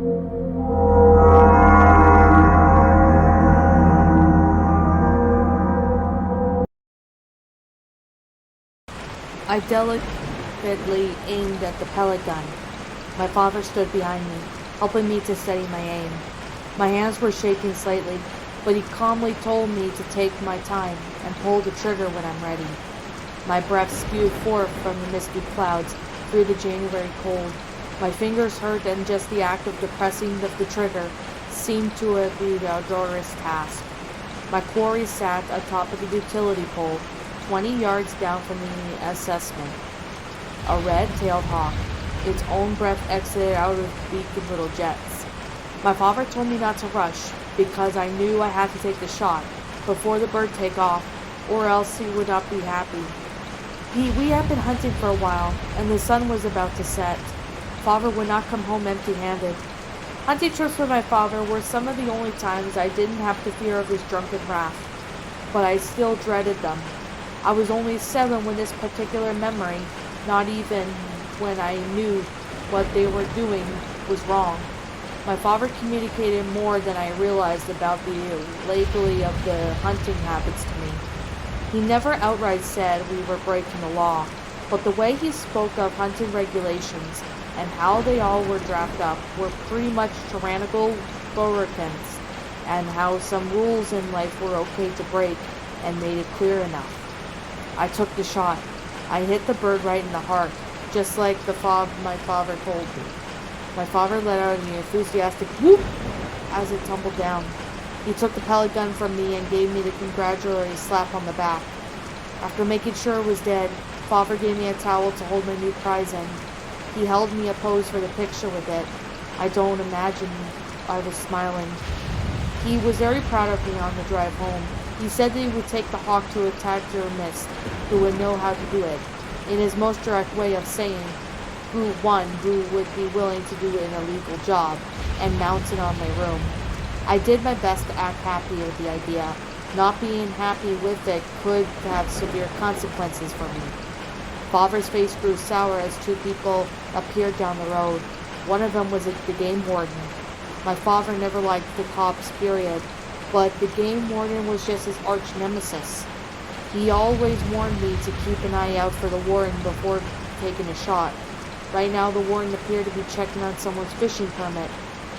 I delicately aimed at the pellet gun. My father stood behind me, helping me to steady my aim. My hands were shaking slightly, but he calmly told me to take my time and pull the trigger when I'm ready. My breath spewed forth from the misty clouds through the January cold. My fingers hurt, and just the act of depressing the trigger seemed to be a arduous task. My quarry sat atop of the utility pole, 20 yards down from the assessment. A red-tailed hawk, its own breath exited out of the beak in little jets. My father told me not to rush, because I knew I had to take the shot before the bird take off, or else he would not be happy. We had been hunting for a while, and the sun was about to set. Father would not come home empty-handed. Hunting trips with my father were some of the only times I didn't have to fear of his drunken wrath, but I still dreaded them. I was only 7 when this particular memory, not even when I knew what they were doing was wrong. My father communicated more than I realized about the legally of the hunting habits to me. He never outright said we were breaking the law, but the way he spoke of hunting regulations and how they all were drafted up were pretty much tyrannical bureaucrats, and how some rules in life were okay to break and made it clear enough. I took the shot. I hit the bird right in the heart, just like my father told me. My father let out an enthusiastic whoop as it tumbled down. He took the pellet gun from me and gave me the congratulatory slap on the back. After making sure it was dead, father gave me a towel to hold my new prize in. He held me a pose for the picture with it. I don't imagine I was smiling. He was very proud of me on the drive home. He said that he would take the hawk to a taxidermist who would know how to do it, in his most direct way of saying, who would be willing to do an illegal job, and mount it on my room. I did my best to act happy with the idea. Not being happy with it could have severe consequences for me. Father's face grew sour as 2 people appeared down the road. One of them was the game warden. My father never liked the cops, period, but the game warden was just his arch nemesis. He always warned me to keep an eye out for the warden before taking a shot. Right now, the warden appeared to be checking on someone's fishing permit,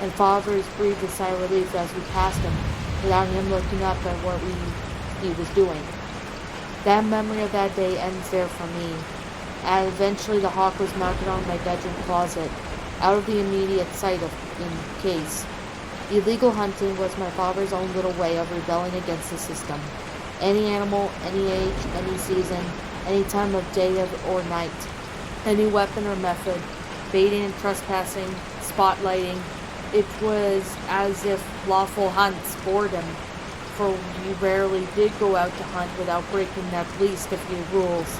and father breathed a sigh of relief as we passed him, without him looking up at what he was doing. That memory of that day ends there for me. And eventually the hawk was mounted on my bedroom closet, out of the immediate sight in case. Illegal hunting was my father's own little way of rebelling against the system. Any animal, any age, any season, any time of day or night, any weapon or method, baiting and trespassing, spotlighting. It was as if lawful hunts bored him, for he rarely did go out to hunt without breaking at least a few rules.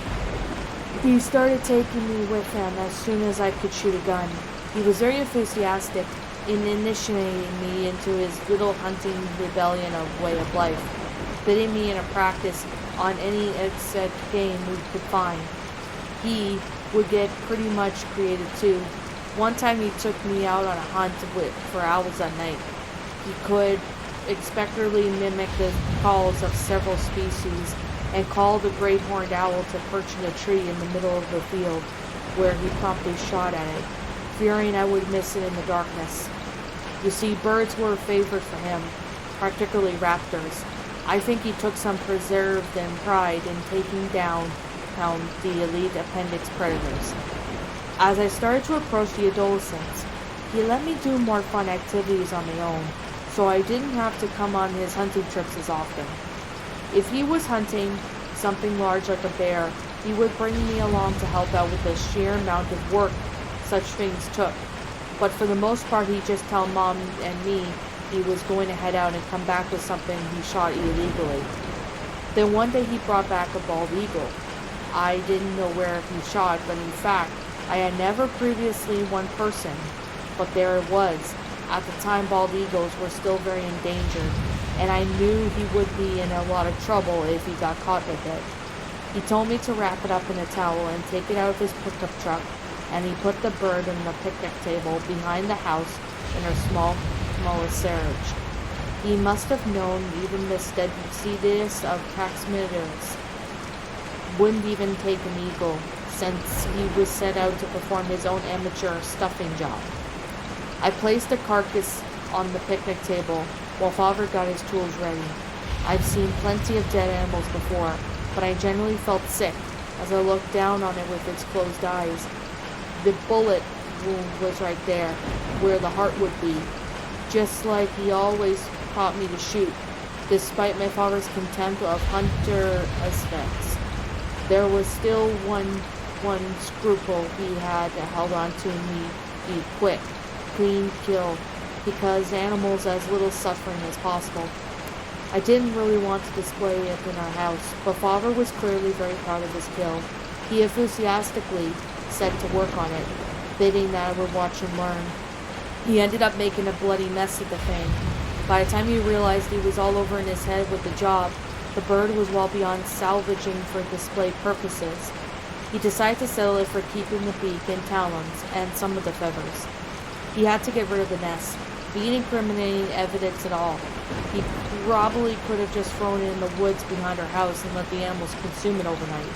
He started taking me with him as soon as I could shoot a gun. He was very enthusiastic in initiating me into his little hunting rebellion of way of life, bidding me in a practice on any exotic game we could find. He would get pretty much creative too. One time he took me out on a hunt for owls at night. He could expectorally mimic the calls of several species and called the great horned owl to perch in a tree in the middle of the field, where he promptly shot at it, fearing I would miss it in the darkness. You see, birds were a favorite for him, particularly raptors. I think he took some preserved and pride in taking down the elite appendix predators. As I started to approach the adolescence, he let me do more fun activities on my own, so I didn't have to come on his hunting trips as often. If he was hunting something large like a bear, he would bring me along to help out with the sheer amount of work such things took. But for the most part, he'd just tell Mom and me he was going to head out and come back with something he shot illegally. Then one day he brought back a bald eagle. I didn't know where he shot, but in fact, I had never previously one person, but there it was. At the time, bald eagles were still very endangered, and I knew he would be in a lot of trouble if he got caught with it. He told me to wrap it up in a towel and take it out of his pickup truck, and he put the bird on the picnic table behind the house in her smallest surge. He must have known even the steadiest of taximeters wouldn't even take an eagle, since he was set out to perform his own amateur stuffing job. I placed the carcass on the picnic table while Father got his tools ready. I've seen plenty of dead animals before, but I generally felt sick as I looked down on it with its closed eyes. The bullet wound was right there, where the heart would be, just like he always taught me to shoot, despite my father's contempt of hunter aspects. There was still one scruple he had held on to me: be quick, clean kill, because animals as little suffering as possible. I didn't really want to display it in our house, but Father was clearly very proud of his kill. He enthusiastically set to work on it, bidding that I would watch and learn. He ended up making a bloody mess of the thing. By the time he realized he was all over in his head with the job, the bird was well beyond salvaging for display purposes. He decided to settle it for keeping the beak and talons and some of the feathers. He had to get rid of the nest, being incriminating evidence at all. He probably could have just thrown it in the woods behind our house and let the animals consume it overnight.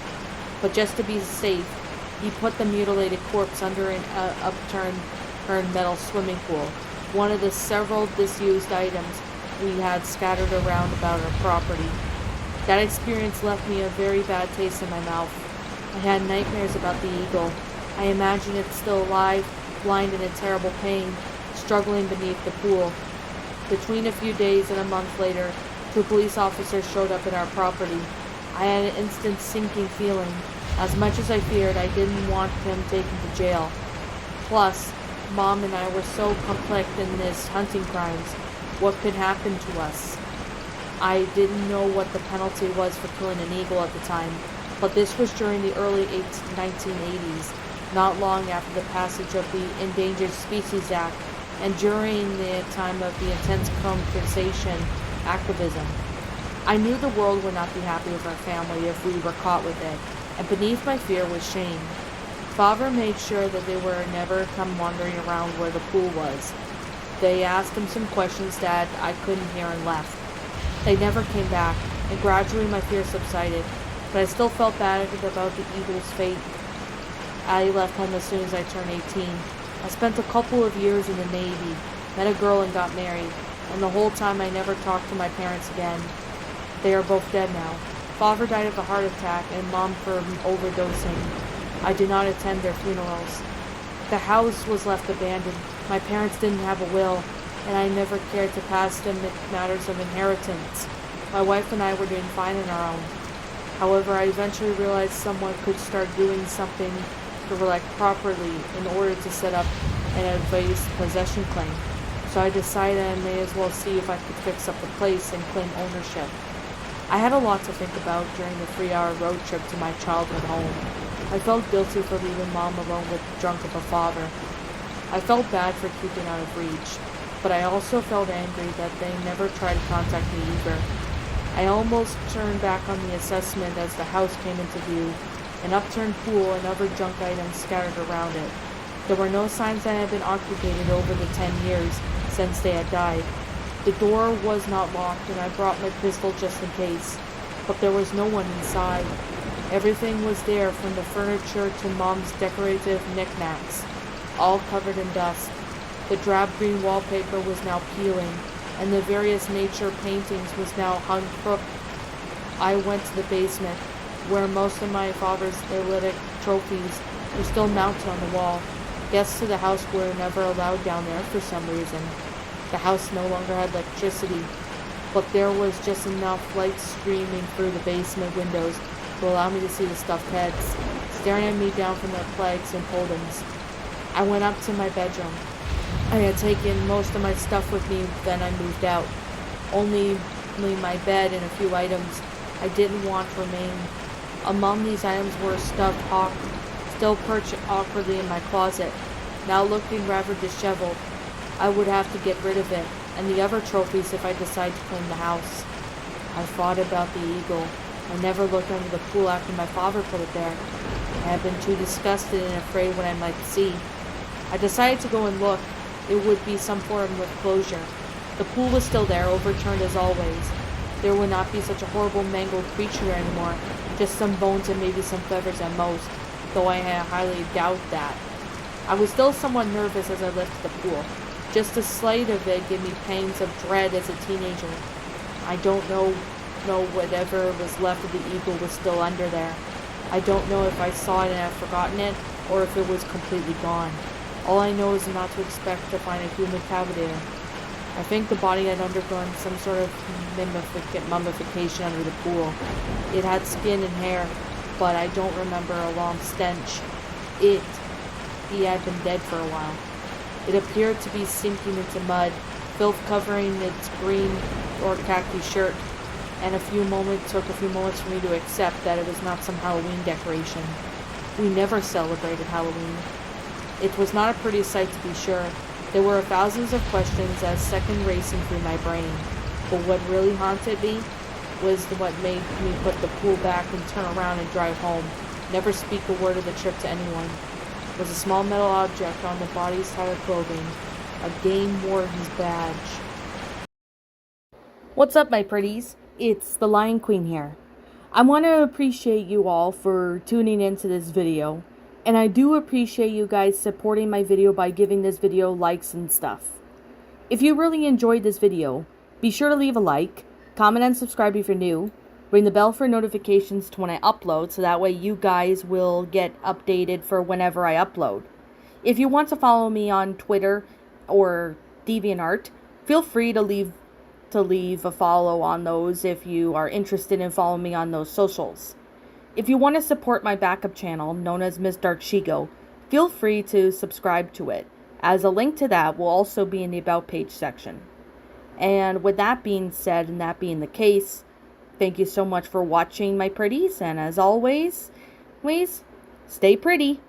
But just to be safe, he put the mutilated corpse under an upturned metal swimming pool, one of the several disused items we had scattered around about our property. That experience left me a very bad taste in my mouth. I had nightmares about the eagle. I imagined it still alive, blind and in terrible pain, struggling beneath the pool. Between a few days and a month later, 2 police officers showed up at our property. I had an instant sinking feeling. As much as I feared, I didn't want him taken to jail. Plus, Mom and I were so complex in this hunting crimes. What could happen to us? I didn't know what the penalty was for killing an eagle at the time, but this was during the early 1980s, not long after the passage of the Endangered Species Act, and during the time of the intense compensation activism. I knew the world would not be happy with our family if we were caught with it, and beneath my fear was shame. Father made sure that they were never come wandering around where the pool was. They asked him some questions that I couldn't hear and left. They never came back, and gradually my fear subsided, but I still felt bad about the eagle's fate. I left home as soon as I turned 18. I spent a couple of years in the Navy, met a girl and got married, and the whole time I never talked to my parents again. They are both dead now. Father died of a heart attack and Mom from overdosing. I did not attend their funerals. The house was left abandoned. My parents didn't have a will, and I never cared to pass them matters of inheritance. My wife and I were doing fine on our own. However, I eventually realized someone could start doing something to collect properly in order to set up an advanced possession claim. So I decided I may as well see if I could fix up the place and claim ownership. I had a lot to think about during the 3-hour road trip to my childhood home. I felt guilty for leaving Mom alone with the drunk of a father. I felt bad for keeping out of reach, but I also felt angry that they never tried to contact me either. I almost turned back on the assessment as the house came into view, an upturned pool and other junk items scattered around it. There were no signs that it had been occupied over the 10 years since they had died. The door was not locked, and I brought my pistol just in case, but there was no one inside. Everything was there, from the furniture to Mom's decorative knickknacks, all covered in dust. The drab green wallpaper was now peeling, and the various nature paintings was now hung crooked. I went to the basement, where most of my father's eclectic trophies were still mounted on the wall. Guests to the house were never allowed down there for some reason. The house no longer had electricity, but there was just enough light streaming through the basement windows to allow me to see the stuffed heads, staring at me down from their plagues and totems. I went up to my bedroom. I had taken most of my stuff with me, then I moved out. Only my bed and a few items I didn't want remain. Among these items were a stuffed hawk, still perched awkwardly in my closet, now looking rather disheveled. I would have to get rid of it, and the other trophies if I decide to claim the house. I thought about the eagle. I never looked under the pool after my father put it there. I had been too disgusted and afraid what I might see. I decided to go and look. it would be some form of closure. The pool was still there, overturned as always. There would not be such a horrible mangled creature anymore, just some bones and maybe some feathers at most, though I highly doubt that. I was still somewhat nervous as I left the pool. Just the sight of it gave me pangs of dread as a teenager. I don't know whatever was left of the eagle was still under there. I don't know if I saw it and have forgotten it, or if it was completely gone. All I know is not to expect to find a human cavity there. I think the body had undergone some sort of mummification under the pool. It had skin and hair, but I don't remember a long stench. He had been dead for a while. It appeared to be sinking into mud, filth covering its green or khaki shirt, and took a few moments for me to accept that it was not some Halloween decoration. We never celebrated Halloween. It was not a pretty sight to be sure. There were thousands of questions as second racing through my brain, but what really haunted me was what made me put the pool back and turn around and drive home, never speak a word of the trip to anyone. It was a small metal object on the body's tattered clothing, a game warden's badge. What's up, my pretties? It's the Lion Queen here. I want to appreciate you all for tuning into this video, and I do appreciate you guys supporting my video by giving this video likes and stuff. If you really enjoyed this video, be sure to leave a like, comment and subscribe if you're new, ring the bell for notifications to when I upload so that way you guys will get updated for whenever I upload. If you want to follow me on Twitter or DeviantArt, feel free to leave a follow on those if you are interested in following me on those socials. If you want to support my backup channel, known as Miss Dark Shigo, feel free to subscribe to it, as a link to that will also be in the About page section. And with that being said, and that being the case, thank you so much for watching, my pretties, and as always, stay pretty.